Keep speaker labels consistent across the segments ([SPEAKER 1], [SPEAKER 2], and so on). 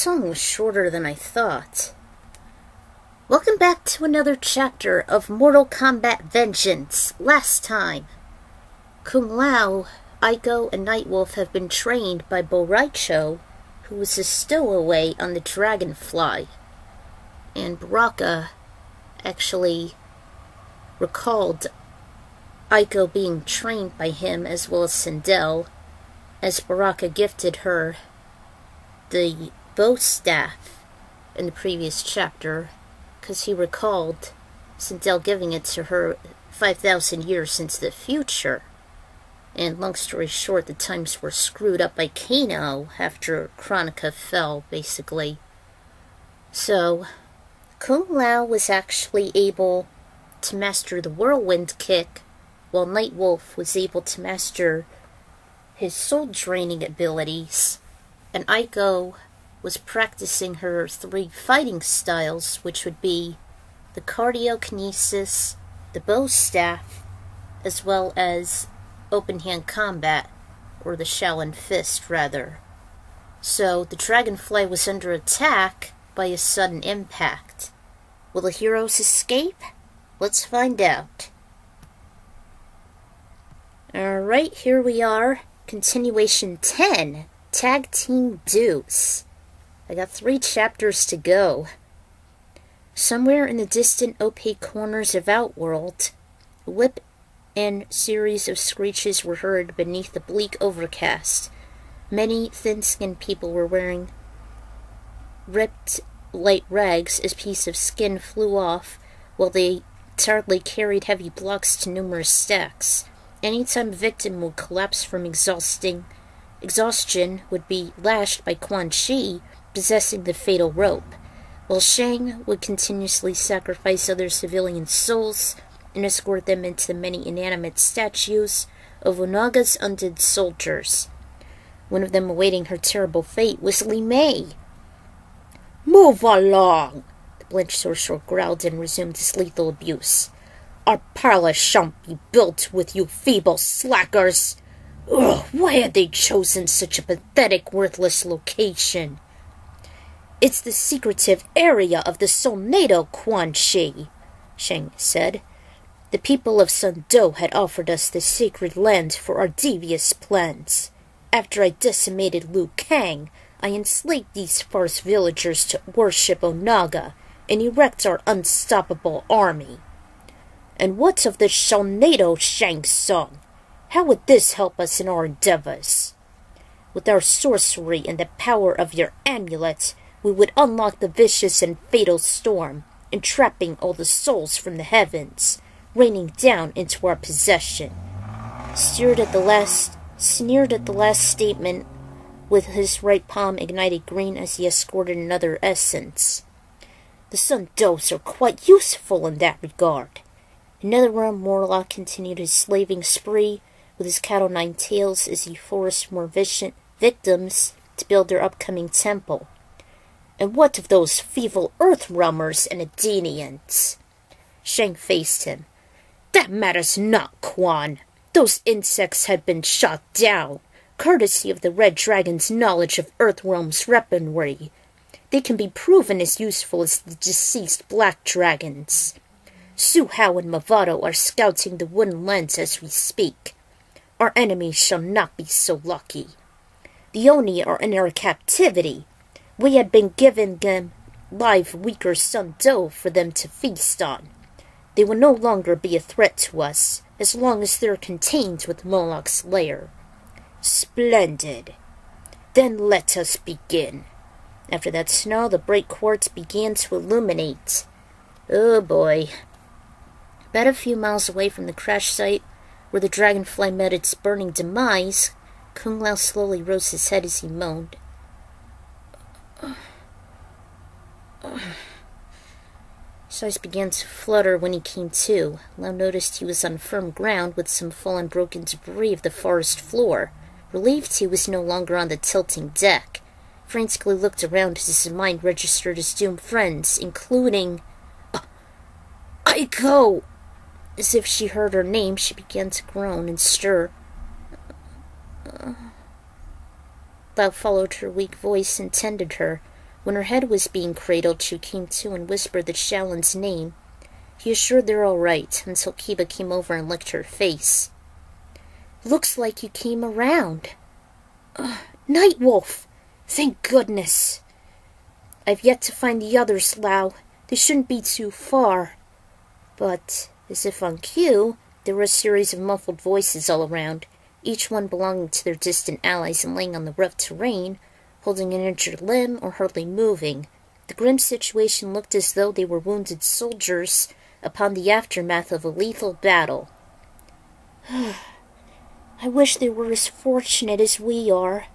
[SPEAKER 1] song was shorter than I thought. Welcome back to another chapter of Mortal Kombat Vengeance. Last time, Kung Lao, Aiko, and Nightwolf have been trained by Boraicho, who was a stowaway on the Dragonfly. And Baraka actually recalled Aiko being trained by him as well as Sindel, as Baraka gifted her the bow staff in the previous chapter, because he recalled Sindel giving it to her 5,000 years into the future. And long story short, the times were screwed up by Kano after Kronika fell, basically. So, Kung Lao was actually able to master the whirlwind kick, while Nightwolf was able to master his soul-draining abilities, and Aiko was practicing her 3 fighting styles, which would be the cardiokinesis, the bow staff, as well as open-hand combat, or the Shaolin fist, rather. So, the Dragonfly was under attack by a sudden impact. Will the heroes escape? Let's find out. Alright, here we are. Continuation 10, Tag Team Deuce. I got 3 chapters to go. Somewhere in the distant opaque corners of Outworld, a whip and series of screeches were heard beneath the bleak overcast. Many thin-skinned people were wearing ripped light rags as pieces of skin flew off, while they tiredly carried heavy blocks to numerous stacks. Anytime a victim would collapse from exhaustion would be lashed by Quan Chi, possessing the fatal rope, while Shang would continuously sacrifice other civilian souls and escort them into the many inanimate statues of Onaga's undead soldiers. One of them awaiting her terrible fate was Li Mei. "Move along!" the blenched sorcerer growled and resumed his lethal abuse. "Our palace shan't be built with you feeble slackers! Ugh, why had they chosen such a pathetic, worthless location?" "It's the secretive area of the Solnado, Quan Chi," Shang said. "The people of Sun Do had offered us this sacred land for our devious plans. After I decimated Liu Kang, I enslaved these farce villagers to worship Onaga and erect our unstoppable army. And what of the Solnado, Shang Tsung? How would this help us in our endeavors? With our sorcery and the power of your amulet, we would unlock the vicious and fatal storm, entrapping all the souls from the heavens, raining down into our possession." Sneered at the last statement, with his right palm ignited green as he escorted another essence. "The Sun Dos are quite useful in that regard." Another realm warlock continued his slaving spree with his cat o' nine tails as he forced more victims to build their upcoming temple. "And what of those feeble earth realmers and Adenians?" Shang faced him. "That matters not, Quan. Those insects had been shot down, courtesy of the Red Dragon's knowledge of Earthrealm's weaponry. They can be proven as useful as the deceased Black Dragons. Su Hao and Mavado are scouting the Wooden Lens as we speak. Our enemies shall not be so lucky. The Oni are in our captivity. We had been given them live weaker Sun Do for them to feast on. They will no longer be a threat to us, as long as they're contained with Moloch's lair." "Splendid. Then let us begin." After that snarl, the bright quartz began to illuminate. Oh boy. About a few miles away from the crash site, where the Dragonfly met its burning demise, Kung Lao slowly rose his head as he moaned. His eyes began to flutter when he came to. Lao noticed he was on firm ground with some fallen broken debris of the forest floor. Relieved he was no longer on the tilting deck, frantically looked around as his mind registered his doomed friends, including Aiko! As if she heard her name, she began to groan and stir. Lao followed her weak voice and tended her, When her head was being cradled, she came to and whispered the Shaolin's name. He assured they're all right, until Kiba came over and licked her face. "Looks like you came around." "Nightwolf! Thank goodness!" "I've yet to find the others, Lao. They shouldn't be too far." But, as if on cue, there were a series of muffled voices all around, each one belonging to their distant allies and laying on the rough terrain, holding an injured limb or hardly moving. The grim situation looked as though they were wounded soldiers upon the aftermath of a lethal battle. "I wish they were as fortunate as we are."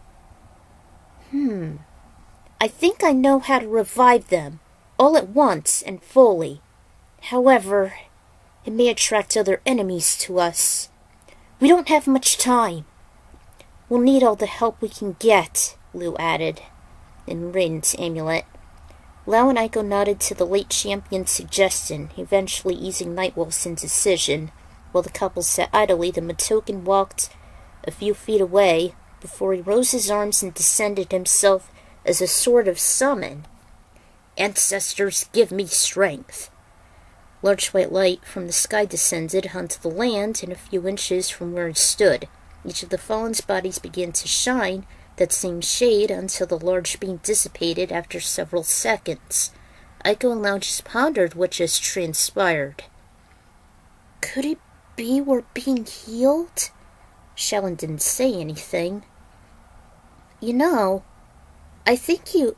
[SPEAKER 1] "I think I know how to revive them, all at once and fully. However, it may attract other enemies to us. We don't have much time." "We'll need all the help we can get," Liu added, in Raiden's amulet. Lao and Aiko nodded to the late champion's suggestion, eventually easing Nightwolf's indecision. While the couple sat idly, the Matoken walked a few feet away before he rose his arms and descended himself as a sort of summon. "Ancestors, give me strength." Large white light from the sky descended onto the land in a few inches from where he stood. Each of the fallen's bodies began to shine that same shade until the large beam dissipated after several seconds. Aiko and Lao just pondered what just transpired. "Could it be we're being healed?" Shaolin didn't say anything. I think you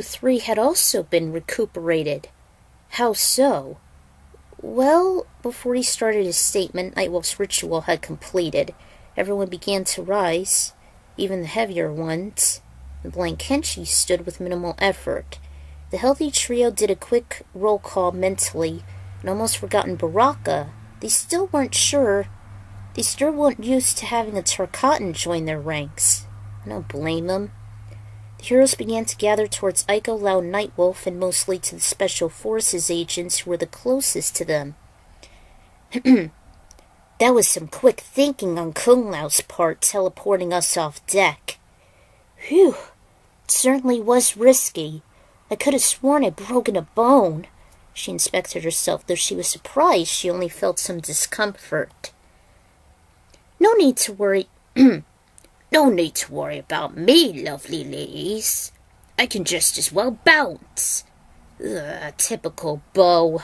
[SPEAKER 1] three had also been recuperated." "How so?" "Well," before he started his statement, Nightwolf's ritual had completed. Everyone began to rise, even the heavier ones. The blind Kenshi stood with minimal effort. The healthy trio did a quick roll call mentally, and almost forgotten Baraka. They still weren't used to having a Tarkatan join their ranks. I don't blame them. The heroes began to gather towards Aiko, Lao, Nightwolf, and mostly to the Special Forces agents who were the closest to them. "That was some quick thinking on Kung Lao's part, teleporting us off deck." "Whew, it certainly was risky. I could have sworn I'd broken a bone." She inspected herself, though she was surprised she only felt some discomfort. "No need to worry. No need to worry about me, lovely ladies. I can just as well bounce." Typical beau.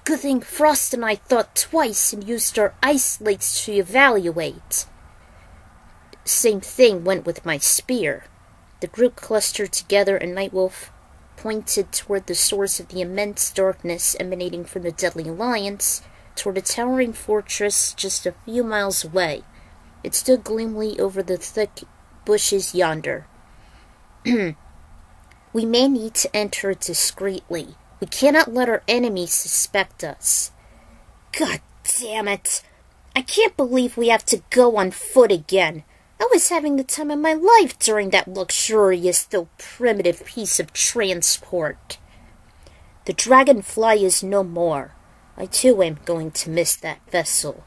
[SPEAKER 1] "Good thing Frost and I thought twice and used our ice lakes to evaluate." Same thing went with my spear. The group clustered together and Nightwolf pointed toward the source of the immense darkness emanating from the Deadly Alliance, toward a towering fortress just a few miles away. It stood gloomily over the thick bushes yonder. "We may need to enter discreetly. We cannot let our enemies suspect us." "God damn it! I can't believe we have to go on foot again. I was having the time of my life during that luxurious, though primitive piece of transport." "The Dragonfly is no more. I too am going to miss that vessel.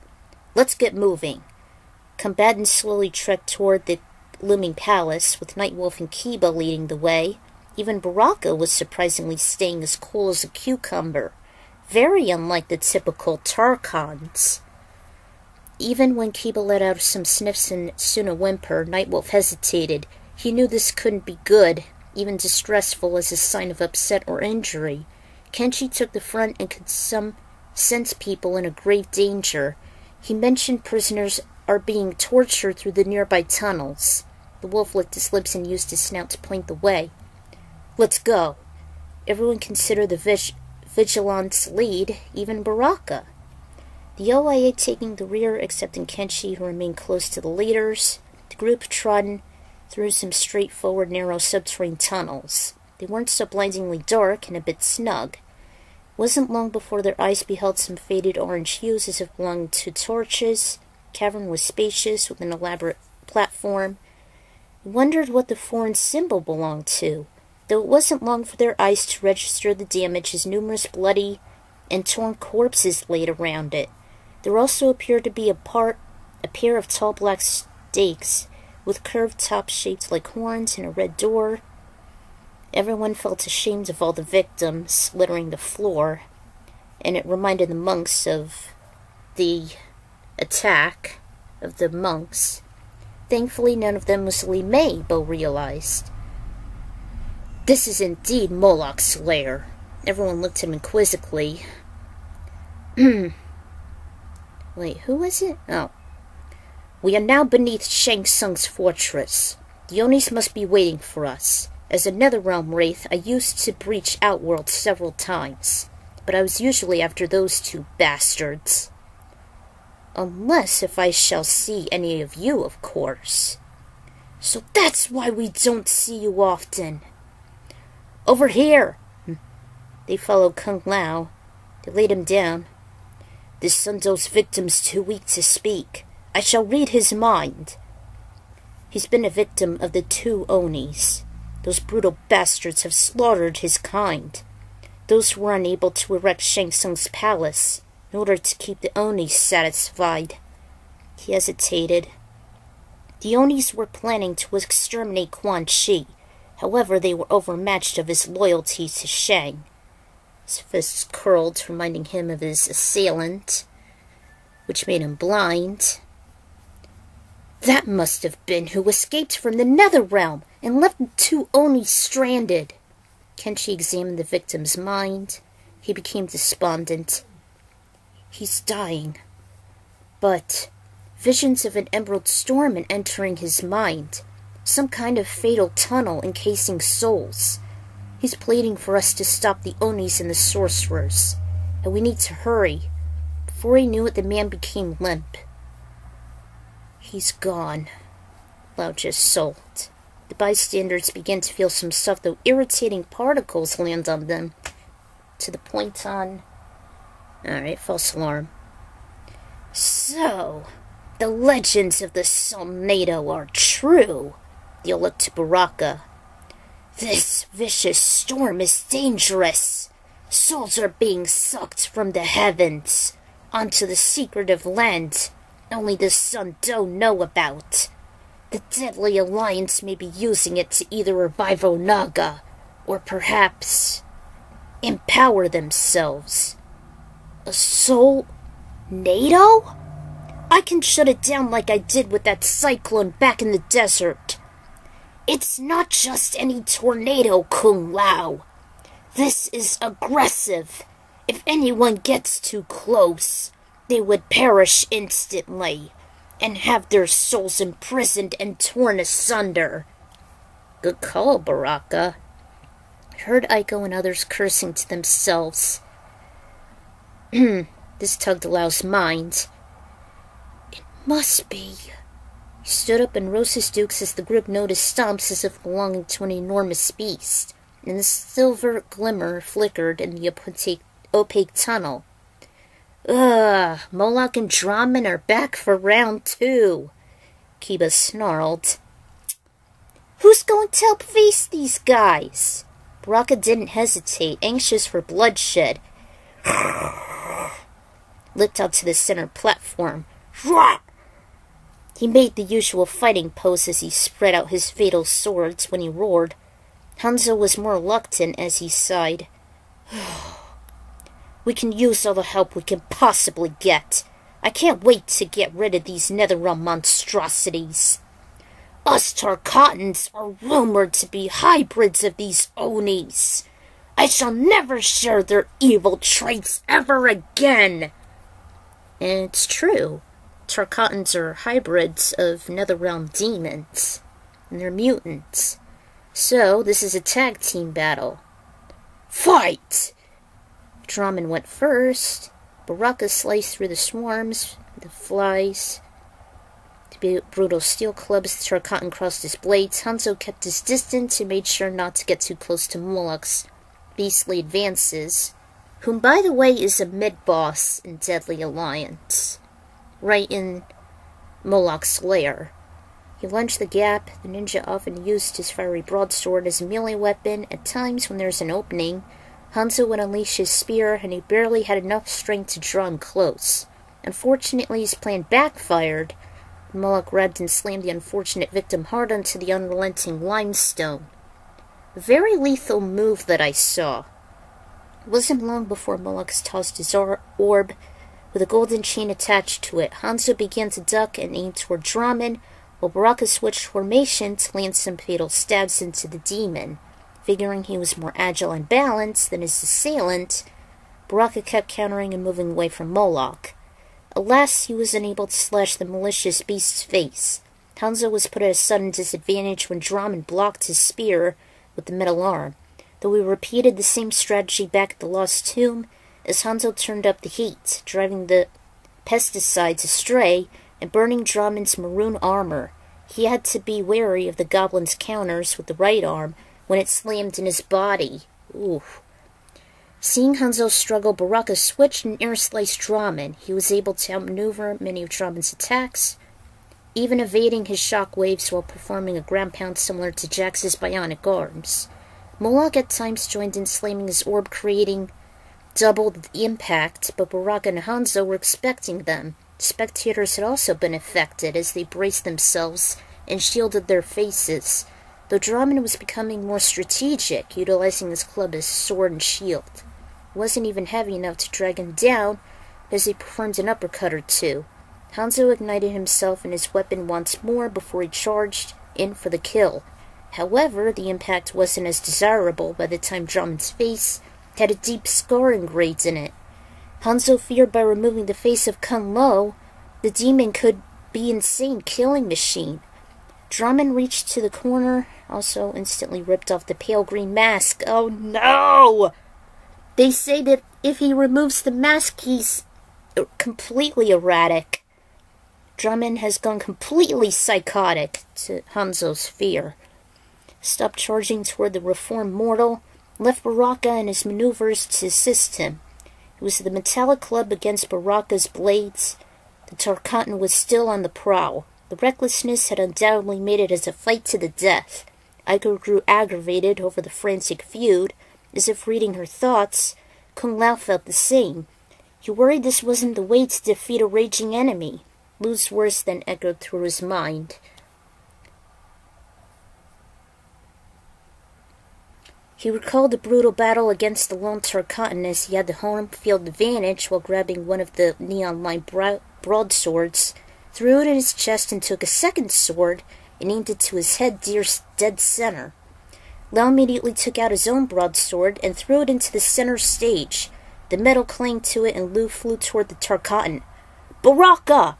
[SPEAKER 1] Let's get moving." Combatants slowly trekked toward the looming palace, with Nightwolf and Kiba leading the way. Even Baraka was surprisingly staying as cool as a cucumber, very unlike the typical Tarkans. Even when Kiba let out some sniffs and soon a whimper, Nightwolf hesitated. He knew this couldn't be good, even distressful as a sign of upset or injury. Kenshi took the front and could sense people in a grave danger. He mentioned prisoners are being tortured through the nearby tunnels. The wolf licked his lips and used his snout to point the way. "Let's go." Everyone considered the Vigilance lead, even Baraka. The OIA taking the rear, excepting Kenshi, who remained close to the leaders. The group trodden through some straightforward, narrow subterranean tunnels. They weren't so blindingly dark and a bit snug. It wasn't long before their eyes beheld some faded orange hues as if belonging to torches. The cavern was spacious, with an elaborate platform. He wondered what the foreign symbol belonged to, though it wasn't long for their eyes to register the damage as numerous bloody and torn corpses laid around it. There also appeared to be a pair of tall black stakes, with curved tops shaped like horns and a red door. Everyone felt ashamed of all the victims littering the floor, and it reminded the monks of the attack of the monks. Thankfully, none of them was Li Mei, Bo realized. This is indeed Moloch's lair. Everyone looked at him quizzically. Wait, who is it? Oh. We are now beneath Shang Tsung's fortress. The Onis must be waiting for us. As a Netherrealm Wraith, I used to breach Outworld several times, but I was usually after those two bastards. Unless if I shall see any of you, of course. So that's why we don't see you often. Over here! They followed Kung Lao. They laid him down. This Sundo's victim's too weak to speak. I shall read his mind. He's been a victim of the two Onis. Those brutal bastards have slaughtered his kind. Those who were unable to erect Shang Tsung's palace in order to keep the Onis satisfied. He hesitated. The Onis were planning to exterminate Quan Chi. However, they were overmatched of his loyalty to Shang. His fists curled, reminding him of his assailant, which made him blind. That must have been who escaped from the Netherrealm and left the two Oni stranded. Kenshi examined the victim's mind. He became despondent. He's dying. But visions of an emerald storm and entering his mind. Some kind of fatal tunnel encasing souls. He's pleading for us to stop the Onis and the sorcerers. And we need to hurry. Before he knew it, the man became limp. He's gone. Lao just sulked. The bystanders began to feel some stuff, though irritating particles land on them. To the point on... Alright, false alarm. So, the legends of the Solnado are true. They looked to Baraka. This vicious storm is dangerous. Souls are being sucked from the heavens onto the secretive land only the Sun don't know about. The Deadly Alliance may be using it to either revive Onaga or perhaps empower themselves. A soul NATO? I can shut it down like I did with that cyclone back in the desert. It's not just any tornado, Kung Lao. This is aggressive. If anyone gets too close, they would perish instantly and have their souls imprisoned and torn asunder. Good call, Baraka. I heard Aiko and others cursing to themselves. This tugged Lao's mind. It must be. He stood up and rose his dukes as the group noticed stumps as if belonging to an enormous beast, and the silver glimmer flickered in the opaque tunnel. Ugh, Moloch and Draman are back for round 2, Kiba snarled. Who's going to help face these guys? Baraka didn't hesitate, anxious for bloodshed. Leaped out to the center platform. He made the usual fighting pose as he spread out his fatal swords when he roared. Hanzo was more reluctant as he sighed. We can use all the help we can possibly get. I can't wait to get rid of these Netherrealm monstrosities. Us Tarkatans are rumored to be hybrids of these Onis. I shall never share their evil traits ever again. And it's true. Tarkatans are hybrids of Netherrealm demons. And they're mutants. So, this is a tag team battle. Fight! Draman went first. Baraka sliced through the swarms, the flies. The brutal steel clubs, Tarkatan crossed his blades. Hanzo kept his distance and made sure not to get too close to Moloch's beastly advances, whom, by the way, is a mid-boss in Deadly Alliance, right in Moloch's lair. He lunged the gap. The ninja often used his fiery broadsword as a melee weapon. At times, when there's an opening, Hanzo would unleash his spear, and he barely had enough strength to draw him close. Unfortunately, his plan backfired Moloch grabbed and slammed the unfortunate victim hard onto the unrelenting limestone. A very lethal move that I saw. It wasn't long before Moloch tossed his orb with a golden chain attached to it. Hanzo began to duck and aim toward Draman, while Baraka switched formation to land some fatal stabs into the demon. Figuring he was more agile and balanced than his assailant, Baraka kept countering and moving away from Moloch. Alas, he was unable to slash the malicious beast's face. Hanzo was put at a sudden disadvantage when Draman blocked his spear with the metal arm, though he repeated the same strategy back at the Lost Tomb as Hanzo turned up the heat, driving the pesticides astray and burning Draman's maroon armor. He had to be wary of the goblin's counters with the right arm when it slammed in his body. Oof. Seeing Hanzo struggle, Baraka switched and air-sliced Draman. He was able to outmaneuver many of Draman's attacks, even evading his shock waves while performing a ground pound similar to Jax's bionic arms. Moloch at times joined in, slamming his orb, creating double the impact, but Baraka and Hanzo were expecting them. Spectators had also been affected as they braced themselves and shielded their faces, though Draman was becoming more strategic, utilizing his club as sword and shield. It wasn't even heavy enough to drag him down as he performed an uppercut or two. Hanzo ignited himself and his weapon once more before he charged in for the kill. However, the impact wasn't as desirable by the time Draman's face had a deep scar engraved in it. Hanzo feared by removing the face of Kun Lo, the demon could be insane killing machine. Draman reached to the corner, also instantly ripped off the pale green mask. Oh no! They say that if he removes the mask, he's completely erratic. Draman has gone completely psychotic, to Hanzo's fear. Stopped charging toward the reformed mortal, left Baraka and his maneuvers to assist him. It was the metallic club against Baraka's blades. The Tarkatan was still on the prowl. The recklessness had undoubtedly made it as a fight to the death. Aiko grew aggravated over the frantic feud. As if reading her thoughts, Kung Lao felt the same. He worried this wasn't the way to defeat a raging enemy. Lu's words then echoed through his mind. He recalled the brutal battle against the lone Tarkatan as he had the home field advantage while grabbing one of the neon-lined broadswords, threw it in his chest and took a second sword and aimed it to his head dead center. Lao immediately took out his own broadsword and threw it into the center stage. The metal clanged to it and Lu flew toward the Tarkatan. "Baraka!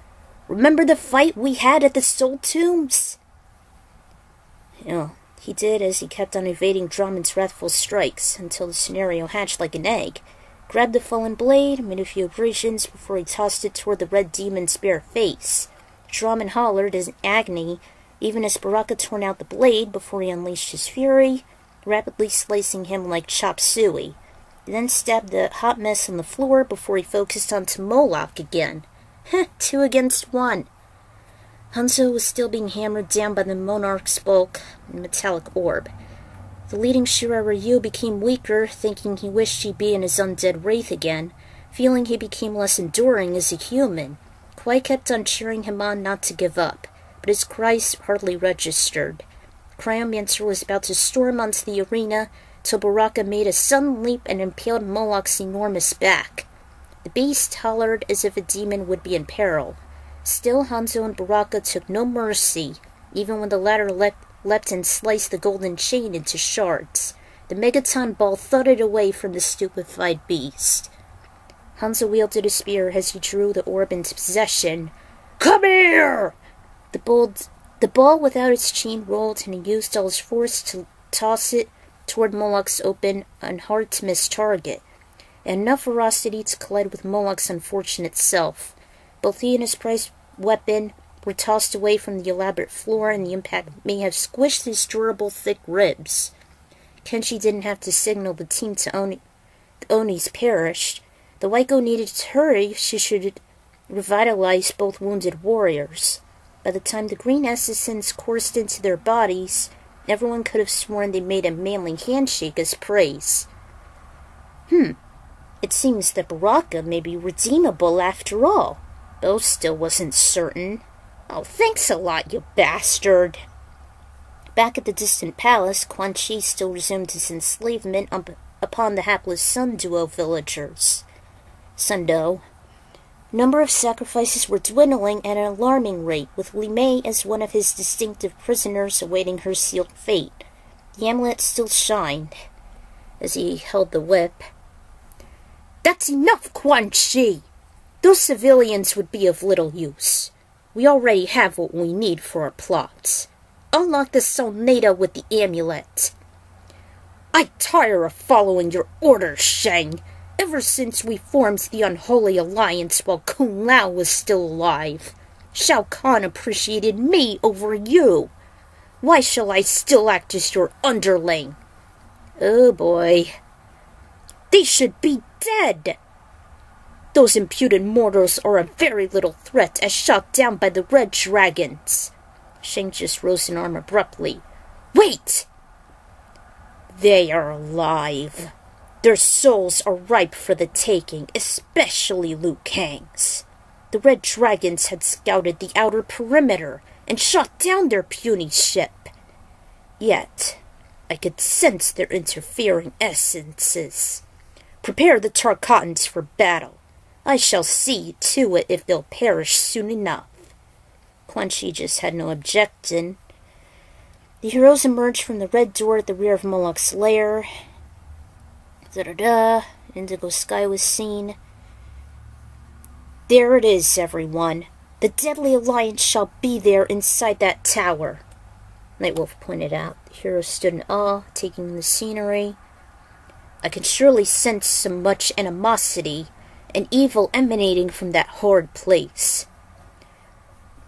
[SPEAKER 1] Remember the fight we had at the Soul Tombs?" He did, as he kept on evading Draman's wrathful strikes until the scenario hatched like an egg. Grabbed the fallen blade, made a few abrasions before he tossed it toward the red demon's bare face. Draman hollered in agony, even as Baraka torn out the blade before he unleashed his fury, rapidly slicing him like chop suey. He then stabbed the hot mess on the floor before he focused onto Moloch again. 2 against 1. Hanzo was still being hammered down by the monarch's bulk and metallic orb. The leading Shiraryu became weaker, thinking he wished he'd be in his undead wraith again, feeling he became less enduring as a human. Kwai kept on cheering him on not to give up, but his cries hardly registered. Cryomancer was about to storm onto the arena till Baraka made a sudden leap and impaled Moloch's enormous back. The beast hollered as if a demon would be in peril. Still, Hanzo and Baraka took no mercy, even when the latter leapt and sliced the golden chain into shards. The megaton ball thudded away from the stupefied beast. Hanzo wielded a spear as he drew the orb into possession. "Come here!" The ball without its chain rolled, and he used all his force to toss it toward Moloch's open and hard-to-miss target. And enough ferocity to collide with Moloch's unfortunate self. Both he and his prized weapon were tossed away from the elaborate floor, and the impact may have squished his durable, thick ribs. Kenshi didn't have to signal the team to the Onis perished. The Waiko needed to hurry if she should revitalize both wounded warriors. By the time the green assassins coursed into their bodies, everyone could have sworn they made a manly handshake as praise. It seems that Baraka may be redeemable after all. Bo still wasn't certain. Oh, thanks a lot, you bastard. Back at the distant palace, Quan Chi still resumed his enslavement upon the hapless Sunduo villagers. Sundo. Number of sacrifices were dwindling at an alarming rate, with Li Mei as one of his distinctive prisoners awaiting her sealed fate. The amulet still shined as he held the whip. That's enough, Quan Chi! Those civilians would be of little use. We already have what we need for our plots. Unlock the Solnado with the amulet. I tire of following your orders, Shang. Ever since we formed the unholy alliance while Kung Lao was still alive, Shao Kahn appreciated me over you. Why shall I still act as your underling? Oh boy. They should be dead! Those imputed mortals are a very little threat as shot down by the red dragons. Shang just rose an arm abruptly. Wait! They are alive. Their souls are ripe for the taking, especially Liu Kang's. The red dragons had scouted the outer perimeter and shot down their puny ship. Yet, I could sense their interfering essences. Prepare the Tarkatans for battle. I shall see to it if they'll perish soon enough. Quan Chi just had no objection. The heroes emerged from the red door at the rear of Moloch's lair. Indigo sky was seen. There it is, everyone. The deadly alliance shall be there inside that tower. Nightwolf pointed out. The heroes stood in awe, taking in the scenery. I can surely sense some much animosity and evil emanating from that horrid place.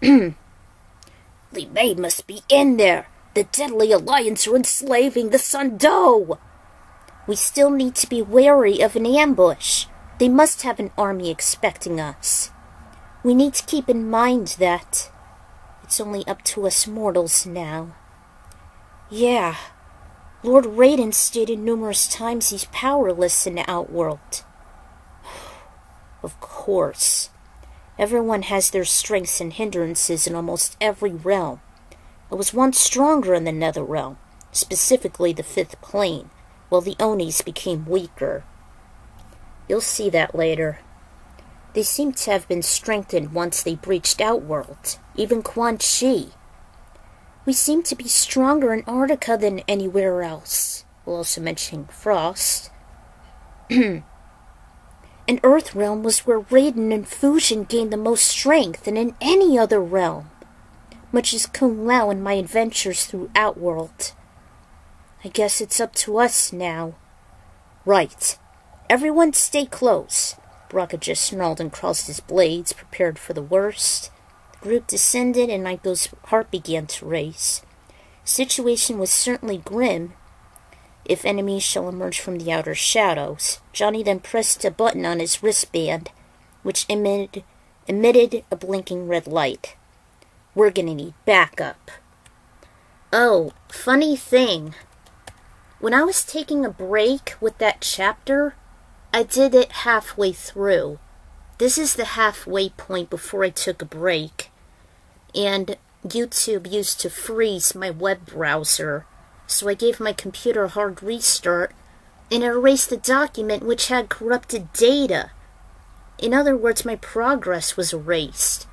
[SPEAKER 1] Li Mei must be in there. The deadly alliance are enslaving the Sundo. We still need to be wary of an ambush. They must have an army expecting us. We need to keep in mind that it's only up to us mortals now. Yeah, Lord Raiden stated numerous times he's powerless in the Outworld. Of course. Everyone has their strengths and hindrances in almost every realm. I was once stronger in the Nether Realm, specifically the 5th plane, while the Onis became weaker. You'll see that later. They seem to have been strengthened once they breached Outworld, even Quan Chi. We seem to be stronger in Antarctica than anywhere else, while also mentioning Frost. And Earth Realm was where Raiden and Fusion gained the most strength than in any other realm, much as Kung Lao in my adventures through Outworld. I guess it's up to us now. Right. Everyone stay close. Baraka just snarled and crossed his blades, prepared for the worst. The group descended, and Naito's heart began to race. The situation was certainly grim. If enemies shall emerge from the outer shadows. Johnny then pressed a button on his wristband, which emitted a blinking red light. We're gonna need backup. Oh, funny thing. When I was taking a break with that chapter, I did it halfway through. This is the halfway point before I took a break. And YouTube used to freeze my web browser, so I gave my computer a hard restart, and it erased the document which had corrupted data. In other words, my progress was erased,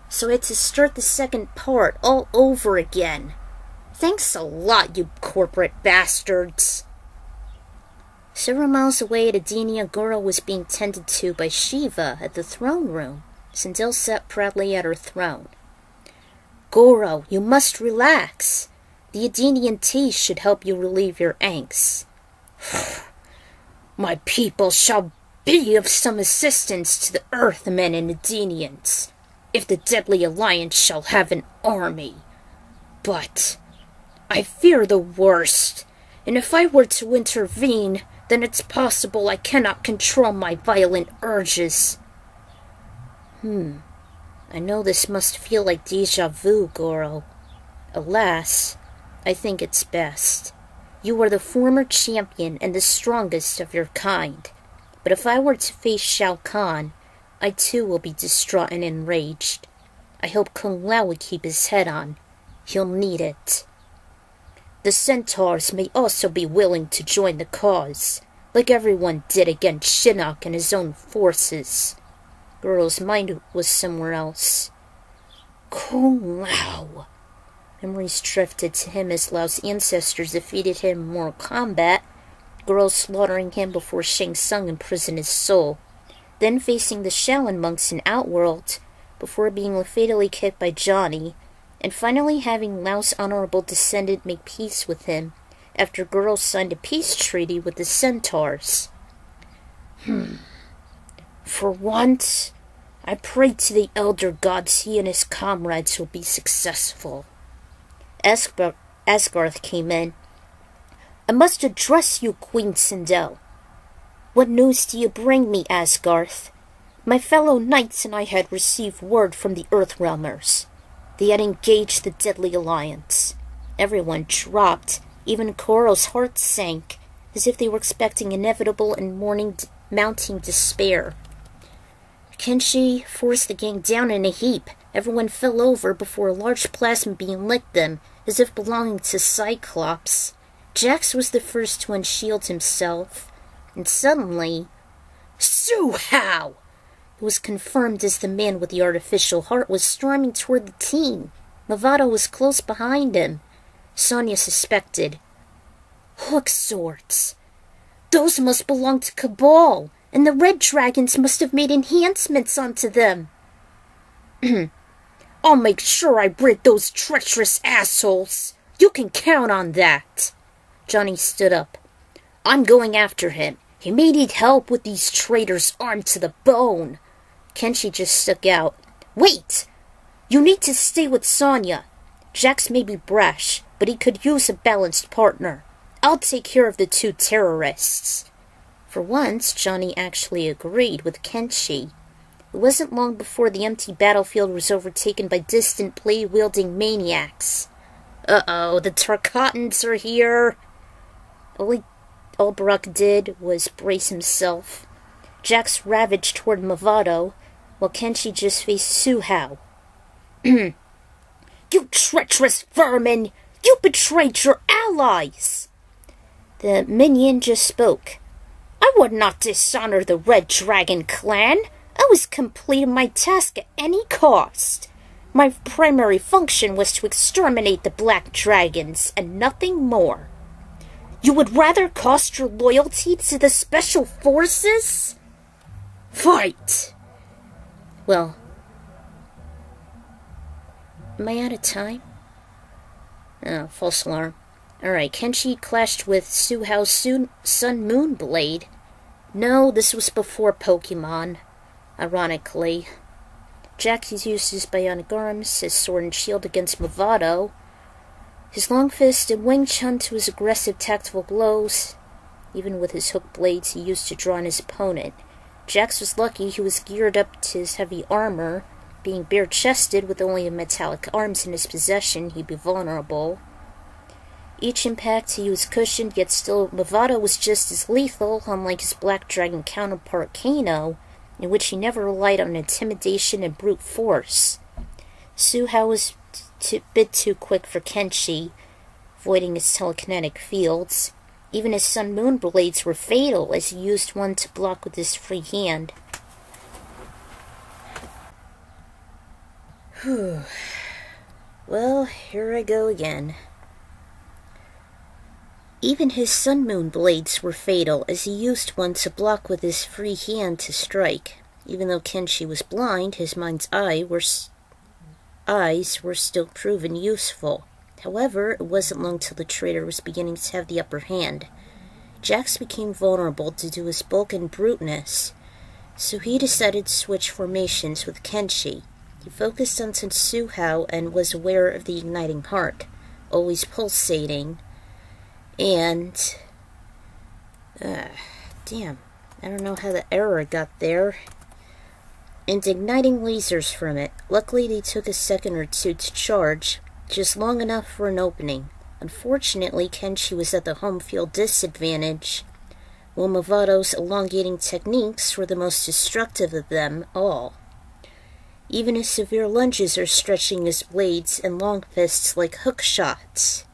[SPEAKER 1] so I had to start the second part all over again. Thanks a lot, you corporate bastards. Several miles away at Adenia, Goro was being tended to by Shiva at the throne room. Sindel sat proudly at her throne. Goro, you must relax. The Adenian tea should help you relieve your angst. My people shall be of some assistance to the Earthmen and Adenians, if the deadly alliance shall have an army. But I fear the worst, and if I were to intervene, then it's possible I cannot control my violent urges. I know this must feel like déjà vu, Goro. Alas, I think it's best. You are the former champion and the strongest of your kind. But if I were to face Shao Kahn, I too will be distraught and enraged. I hope Kung Lao would keep his head on. He'll need it. The centaurs may also be willing to join the cause, like everyone did against Shinnok and his own forces. Girl's mind was somewhere else. Kung Lao. Memories drifted to him as Lao's ancestors defeated him in mortal combat, Girl slaughtering him before Tsung imprisoned his soul, then facing the Shaolin monks in Outworld, before being fatally kicked by Johnny, and finally having Lao's honorable descendant make peace with him after Girl signed a peace treaty with the centaurs. For once, I pray to the elder gods he and his comrades will be successful. Asgarth came in. I must address you, Queen Sindel. What news do you bring me, Asgarth? My fellow knights and I had received word from the Earthrealmers. They had engaged the deadly alliance. Everyone dropped. Even Koro's heart sank, as if they were expecting inevitable and mounting despair. Kenshi forced the gang down in a heap. Everyone fell over before a large plasma beam licked them, as if belonging to Cyclops. Jax was the first to unshield himself, and suddenly, Su-Hao! Who was confirmed as the man with the artificial heart, was storming toward the team. Movado was close behind him. Sonya suspected. Hook swords. Those must belong to Cabal, and the Red Dragons must have made enhancements onto them. I'll make sure I rid those treacherous assholes. You can count on that. Johnny stood up. I'm going after him. He may need help with these traitors armed to the bone. Kenshi just stuck out. Wait! You need to stay with Sonya. Jax may be brash, but he could use a balanced partner. I'll take care of the two terrorists. For once, Johnny actually agreed with Kenshi. It wasn't long before the empty battlefield was overtaken by distant blade-wielding maniacs. Uh-oh, the Tarkatans are here. All Barak did was brace himself. Jax ravaged toward Movado, while Kenshi just faced Su-Hao. You treacherous vermin! You betrayed your allies! The minion just spoke. I would not dishonor the Red Dragon clan. I was completing my task at any cost. My primary function was to exterminate the Black Dragons, and nothing more. You would rather cost your loyalty to the Special Forces? Fight! Well, am I out of time? Oh, false alarm. Alright, Kenshi clashed with Su-Hao's Sun Moon Blade. No, this was before Pokemon. Ironically. Jax used his bionic arms, his sword and shield against Movado. His long fist and Wing Chun to his aggressive tactical blows. Even with his hook blades he used to draw on his opponent. Jax was lucky he was geared up to his heavy armor. Being bare-chested with only metallic arms in his possession, he'd be vulnerable. Each impact he was cushioned, yet still Movado was just as lethal, unlike his Black Dragon counterpart Kano, in which he never relied on intimidation and brute force. Su-Hao was a bit too quick for Kenshi, avoiding his telekinetic fields. Even his Sun Moon blades were fatal, as he used one to block with his free hand. Whew. Well, here I go again. Even his Sun Moon blades were fatal, as he used one to block with his free hand to strike. Even though Kenshi was blind, his mind's eyes were still proven useful. However, it wasn't long till the traitor was beginning to have the upper hand. Jax became vulnerable due to his bulk and bruteness, so he decided to switch formations with Kenshi. He focused on Su-Hao and was aware of the igniting heart, always pulsating, and... damn, I don't know how the error got there. And igniting lasers from it. Luckily, they took a second or two to charge, just long enough for an opening. Unfortunately, Kenshi was at the home field disadvantage, while Movado's elongating techniques were the most destructive of them all. Even his severe lunges are stretching his blades and long fists like hook shots.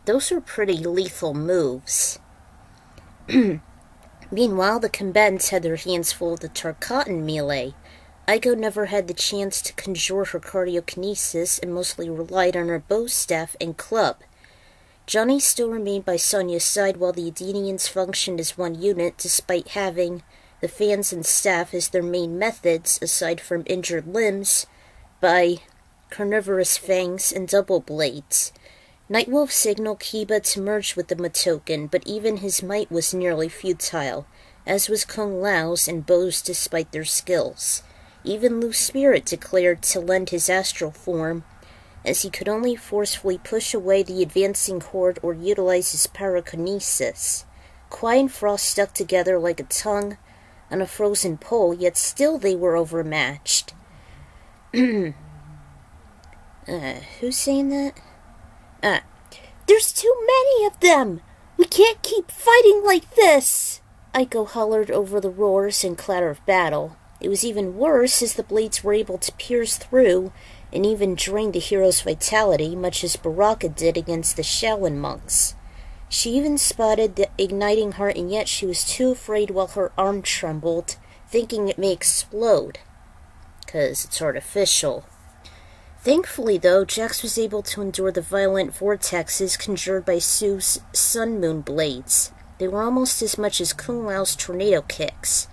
[SPEAKER 1] Those are pretty lethal moves. Meanwhile, the combatants had their hands full of the Tarkatan melee. Aiko never had the chance to conjure her cardiokinesis and mostly relied on her bow staff and club. Johnny still remained by Sonya's side while the Edenians functioned as one unit despite having the fans and staff as their main methods, aside from injured limbs, by carnivorous fangs and double blades. Nightwolf signaled Kiba to merge with the Matoken, but even his might was nearly futile, as was Kung Lao's and Bo's despite their skills. Even Lu's spirit declared to lend his astral form, as he could only forcefully push away the advancing horde or utilize his pyrokinesis. Kwai and Frost stuck together like a tongue on a frozen pole, yet still they were overmatched. Who's saying that?
[SPEAKER 2] There's too many of them! We can't keep fighting like this!
[SPEAKER 1] Aiko hollered over the roars and clatter of battle. It was even worse as the blades were able to pierce through and even drain the hero's vitality, much as Baraka did against the Shaolin monks. She even spotted the igniting heart, and yet she was too afraid while her arm trembled, thinking it may explode, 'cause it's artificial. Thankfully, though, Jax was able to endure the violent vortexes conjured by Su's Sun Moon blades. They were almost as much as Kung Lao's tornado kicks.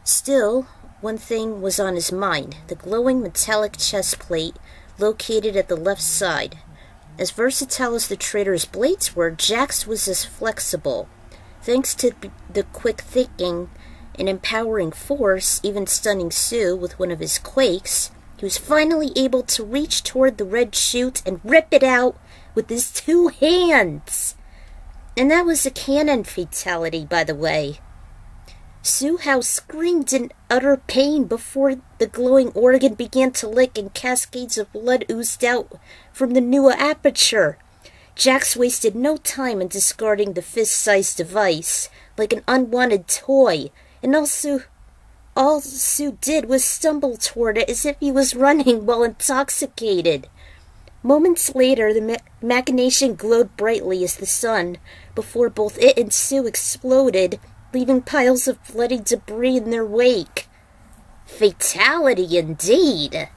[SPEAKER 1] Still, one thing was on his mind, the glowing metallic chest plate located at the left side. As versatile as the traitor's blades were, Jax was as flexible. Thanks to the quick thinking and empowering force, even stunning Su with one of his quakes, he was finally able to reach toward the red chute and rip it out with his 2 hands. And that was a cannon fatality, by the way. Su Hao screamed in utter pain before the glowing organ began to lick and cascades of blood oozed out from the new aperture. Jax wasted no time in discarding the fist-sized device like an unwanted toy, and all Su did was stumble toward it as if he was running while intoxicated. Moments later, the machination glowed brightly as the sun, before both it and Su exploded, leaving piles of bloody debris in their wake. Fatality, indeed!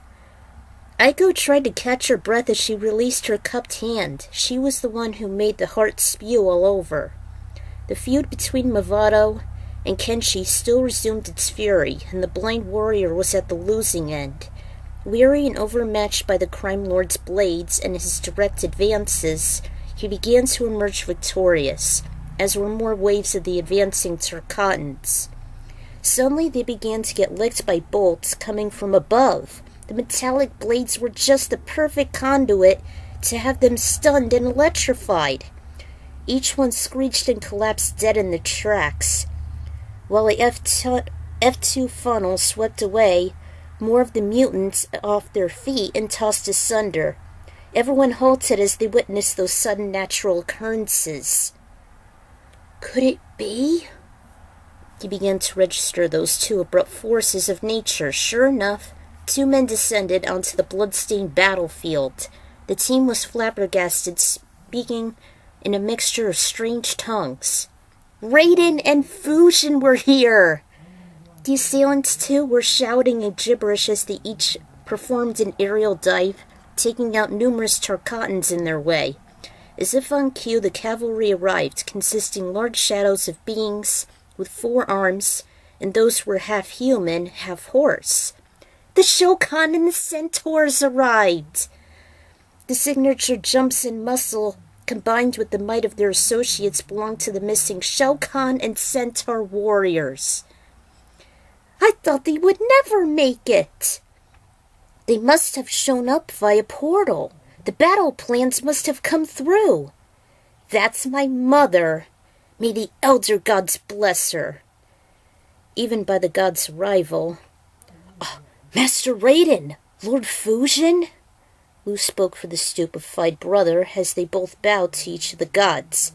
[SPEAKER 1] Aiko tried to catch her breath as she released her cupped hand. She was the one who made the heart spew all over. The feud between Movado and Kenshi still resumed its fury, and the blind warrior was at the losing end. Weary and overmatched by the crime lord's blades and his direct advances, he began to emerge victorious, as were more waves of the advancing Tarkatans. Suddenly they began to get licked by bolts coming from above. The metallic blades were just the perfect conduit to have them stunned and electrified. Each one screeched and collapsed dead in their tracks, while a F2 funnel swept away more of the mutants off their feet and tossed asunder. Everyone halted as they witnessed those sudden natural occurrences. Could it be? He began to register those 2 abrupt forces of nature. Sure enough, 2 men descended onto the blood-stained battlefield. The team was flabbergasted, speaking in a mixture of strange tongues. Raiden and Fujin were here! The assailants, too, were shouting in gibberish as they each performed an aerial dive, taking out numerous Tarkatans in their way. As if on cue, the cavalry arrived, consisting large shadows of beings with 4 arms, and those were half human, half horse. The Shokan and the centaurs arrived! The signature jumps and muscle, combined with the might of their associates, belonged to the missing Shokan and centaur warriors. I thought they would never make it! They must have shown up via portal. The battle plans must have come through. That's my mother. May the elder gods bless her. Even by the gods' arrival. Master Raiden! Lord Fujin? Lu spoke for the stupefied brother as they both bowed to each of the gods.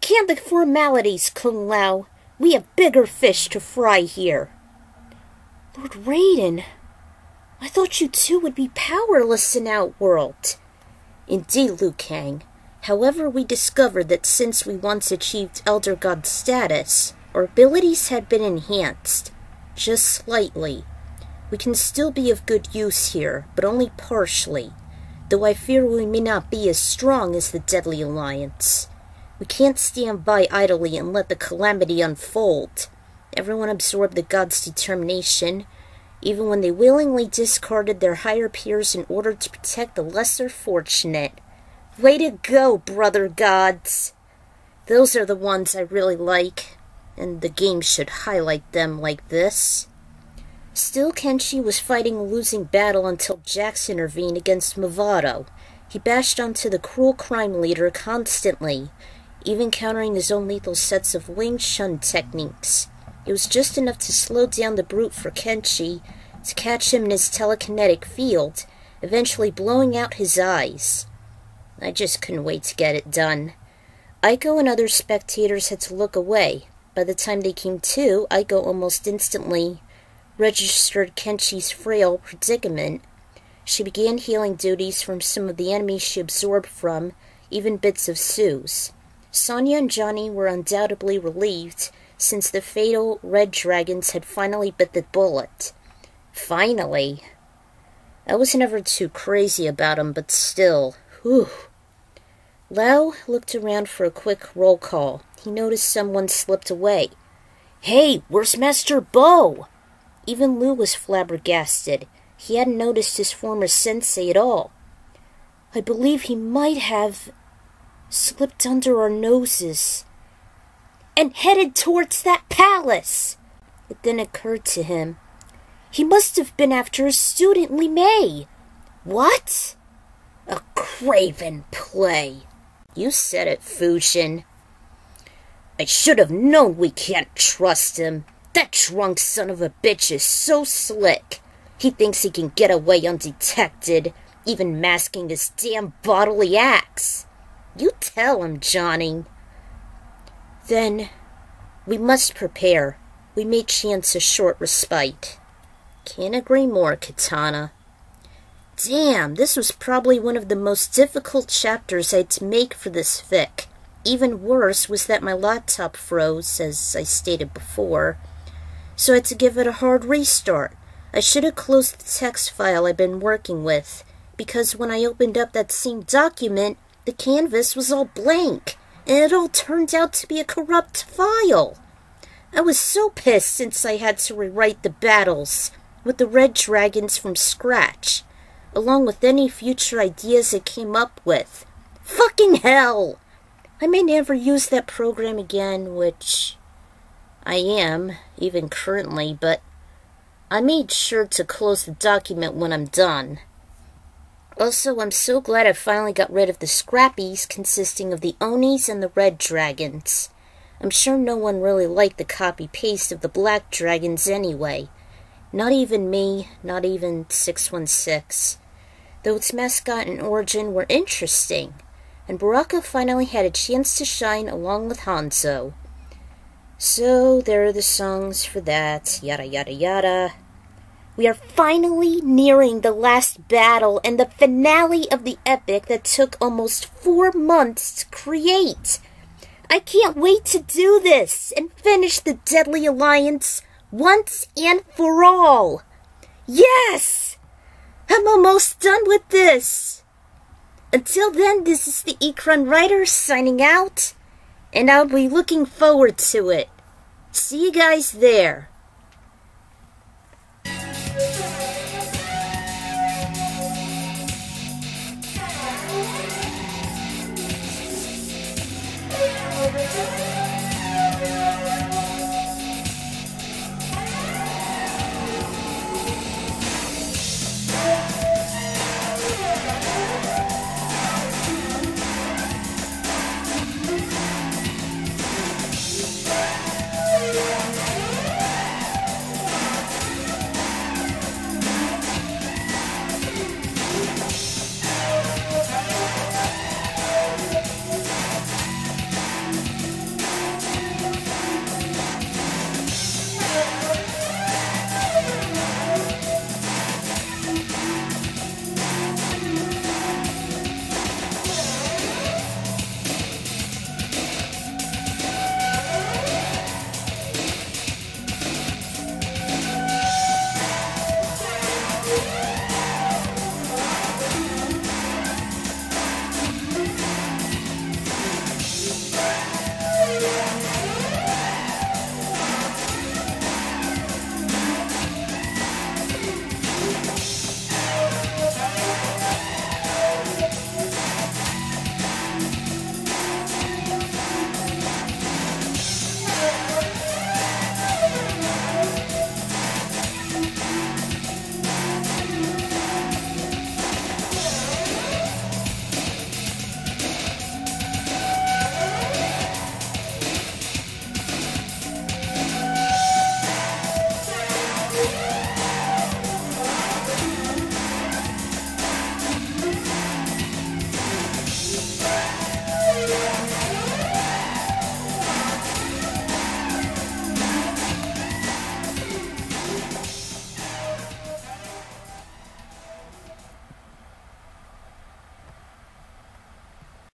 [SPEAKER 1] Can the formalities, Kung Lao. We have bigger fish to fry here. Lord Raiden,
[SPEAKER 2] I thought you two would be powerless in Outworld.
[SPEAKER 1] Indeed, Liu Kang. However, we discovered that since we once achieved Elder God status, our abilities had been enhanced, just slightly. We can still be of good use here, but only partially, though I fear we may not be as strong as the Deadly Alliance. We can't stand by idly and let the calamity unfold. Everyone absorbed the gods' determination, even when they willingly discarded their higher peers in order to protect the lesser fortunate. Way to go, brother gods! Those are the ones I really like, and the game should highlight them like this. Still, Kenshi was fighting a losing battle until Jax intervened against Movado. He bashed onto the cruel crime leader constantly, even countering his own lethal sets of Wing Chun techniques. It was just enough to slow down the brute for Kenshi to catch him in his telekinetic field, eventually blowing out his eyes. I just couldn't wait to get it done. Aiko and other spectators had to look away. By the time they came to, Aiko almost instantly registered Kenshi's frail predicament. She began healing duties from some of the enemies she absorbed from, even bits of Sue's. Sonya and Johnny were undoubtedly relieved, since the fatal red dragons had finally bit the bullet. Finally. I was never too crazy about them, but still, whew. Lau looked around for a quick roll call. He noticed someone slipped away.
[SPEAKER 2] Hey, where's Master Bo?
[SPEAKER 1] Even Liu was flabbergasted. He hadn't noticed his former sensei at all.
[SPEAKER 2] I believe he might have slipped under our noses and headed towards that palace.
[SPEAKER 1] It then occurred to him.
[SPEAKER 2] He must have been after his student Li Mei.
[SPEAKER 1] What? A craven play. You said it, Fushin. I should have known we can't trust him. That drunk son of a bitch is so slick. He thinks he can get away undetected, even masking his damn bodily acts. You tell him, Johnny. Then, we must prepare. We may chance a short respite. Can't agree more, Katana. Damn, this was probably one of the most difficult chapters I had to make for this fic. Even worse was that my laptop froze, as I stated before, so I had to give it a hard restart. I should have closed the text file I'd been working with, because when I opened up that same document, the canvas was all blank, and it all turned out to be a corrupt file. I was so pissed since I had to rewrite the battles with the red dragons from scratch, along with any future ideas I came up with. Fucking hell! I may never use that program again, which I am, even currently, but I made sure to close the document when I'm done. Also, I'm so glad I finally got rid of the scrappies consisting of the Onis and the red dragons. I'm sure no one really liked the copy-paste of the black dragons anyway. Not even me, not even 616. Though its mascot and origin were interesting, and Baraka finally had a chance to shine along with Hanzo. So there are the songs for that, yada yada yada. We are finally nearing the last battle and the finale of the epic that took almost 4 months to create. I can't wait to do this and finish the Deadly Alliance once and for all. Yes! I'm almost done with this. Until then, this is the Ikran Writer signing out, and I'll be looking forward to it. See you guys there.